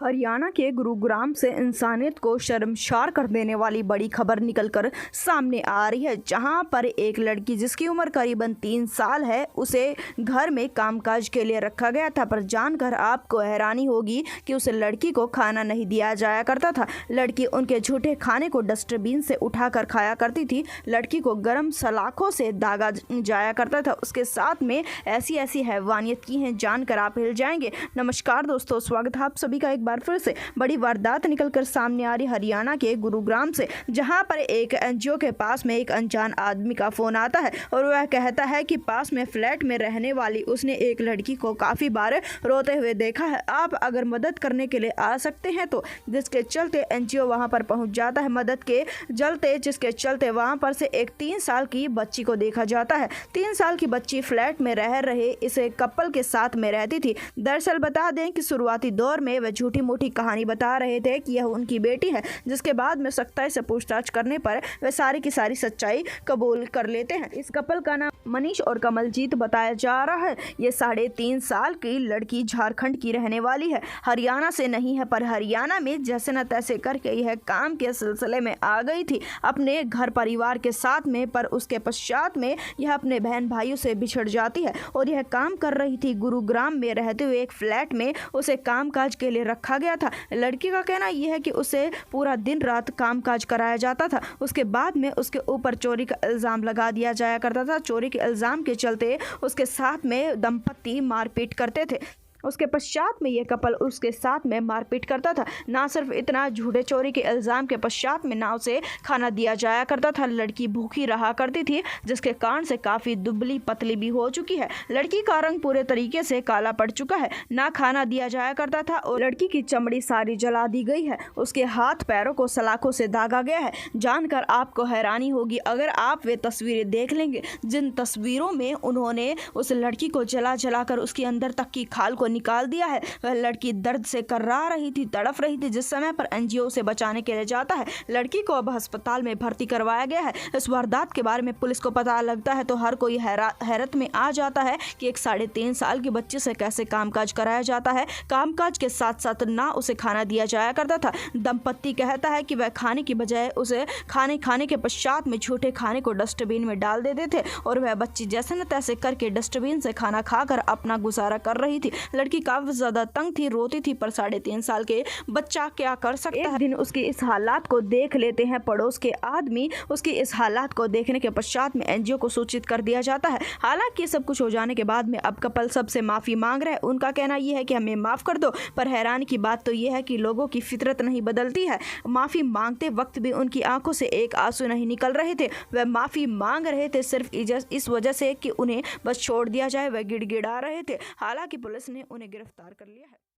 हरियाणा के गुरुग्राम से इंसानियत को शर्मसार कर देने वाली बड़ी खबर निकलकर सामने आ रही है, जहां पर एक लड़की जिसकी उम्र करीबन 3 साल है, उसे घर में कामकाज के लिए रखा गया था। पर जानकर आपको हैरानी होगी कि उस लड़की को खाना नहीं दिया जाया करता था। लड़की उनके झूठे खाने को डस्टबिन से उठाकर खाया करती थी। लड़की को गर्म सलाखों से दागा जाया करता था। उसके साथ में ऐसी ऐसी हैवानियत की हैं, जानकर आप हिल जाएंगे। नमस्कार दोस्तों, स्वागत है आप सभी का एक बार फिर से। बड़ी वारदात निकलकर सामने आ रही हरियाणा के गुरुग्राम से, जहां पर एक एनजीओ के पास में एक अनजान आदमी का फोन आता है और वह कहता है कि पास में फ्लैट में रहने वाली उसने एक लड़की को काफी बार रोते हुए देखा है। आप अगर मदद करने के लिए आ सकते हैं तो, जिसके चलते एनजीओ वहां पर पहुंच जाता है मदद के जिसके चलते वहां पर से एक 3 साल की बच्ची को देखा जाता है। 3 साल की बच्ची फ्लैट में रह रहे इस कपल के साथ में रहती थी। दरअसल बता दें कि शुरुआती दौर में वह झूठी मोटी कहानी बता रहे थे कि यह उनकी बेटी है, जिसके बाद में सख्ताई से पूछताछ करने पर वे सारी की सारी सच्चाई कबूल कर लेते हैं। इस कपल का नाम मनीष और कमलजीत बताया जा रहा है। ये 3.5 साल की लड़की झारखंड की रहने वाली है, हरियाणा से नहीं है। पर हरियाणा में जैसे न तैसे करके यह काम के सिलसिले में आ गई थी अपने घर परिवार के साथ में। पर उसके पश्चात में यह अपने बहन भाइयों से बिछड़ जाती है और यह काम कर रही थी गुरुग्राम में रहते हुए एक फ्लैट में। उसे कामकाज के लिए रखा गया था। लड़की का कहना यह है कि उसे पूरा दिन रात कामकाज कराया जाता था। उसके बाद में उसके ऊपर चोरी का इल्जाम लगा दिया जाया करता था। चोरी के इल्जाम के चलते उसके साथ में दंपति मारपीट करते थे। उसके पश्चात में यह कपल उसके साथ में मारपीट करता था। ना सिर्फ इतना, झूठे चोरी के इल्जाम के पश्चात में ना उसे खाना दिया जाया करता था। लड़की भूखी रहा करती थी, जिसके कारण से काफ़ी दुबली पतली भी हो चुकी है। लड़की का रंग पूरे तरीके से काला पड़ चुका है। ना खाना दिया जाया करता था और लड़की की चमड़ी सारी जला दी गई है। उसके हाथ पैरों को सलाखों से दागा गया है। जानकर आपको हैरानी होगी अगर आप वे तस्वीरें देख लेंगे, जिन तस्वीरों में उन्होंने उस लड़की को जला कर उसके अंदर तक की खाल को निकाल दिया है। वह लड़की दर्द से कर्रा रही थी, तड़प रही थी। जिस समय पर एनजीओ से बचाने के लिए जाता है, लड़की को अब अस्पताल में भर्ती करवाया गया है। इस वारदात के बारे में पुलिस को पता लगता है तो हर कोई हैरत में आ जाता है कि एक 3.5 साल की बच्ची से कैसे कामकाज कराया जाता है। कामकाज के साथ साथ ना उसे खाना दिया जाया करता था। दंपति कहता है कि वह खाने की बजाय उसे खाने के पश्चात में झूठे खाने को डस्टबिन में डाल देते थे और वह बच्ची जैसे न तैसे करके डस्टबिन से खाना खाकर अपना गुजारा कर रही थी। लड़की काफी ज्यादा तंग थी, रोती थी। पर 3.5 साल के बच्चा क्या कर सकता है। एक दिन उसकी इस हालात को देख लेते हैं पड़ोस के आदमी। उसकी इस हालात को देखने के पश्चात में एनजीओ को सूचित कर दिया जाता है। हालांकि सब कुछ हो जाने के बाद में अब कपल सबसे माफी मांग रहे हैं। उनका कहना यह है कि हमें माफ कर दो। पर हैरानी की बात तो यह है कि लोगों की फितरत नहीं बदलती है। माफी मांगते वक्त भी उनकी आंखों से एक आंसू नहीं निकल रहे थे। वह माफी मांग रहे थे सिर्फ इस वजह से कि उन्हें बस छोड़ दिया जाए। वह गिड़गिड़ा रहे थे। हालांकि पुलिस ने उन्हें गिरफ्तार कर लिया है।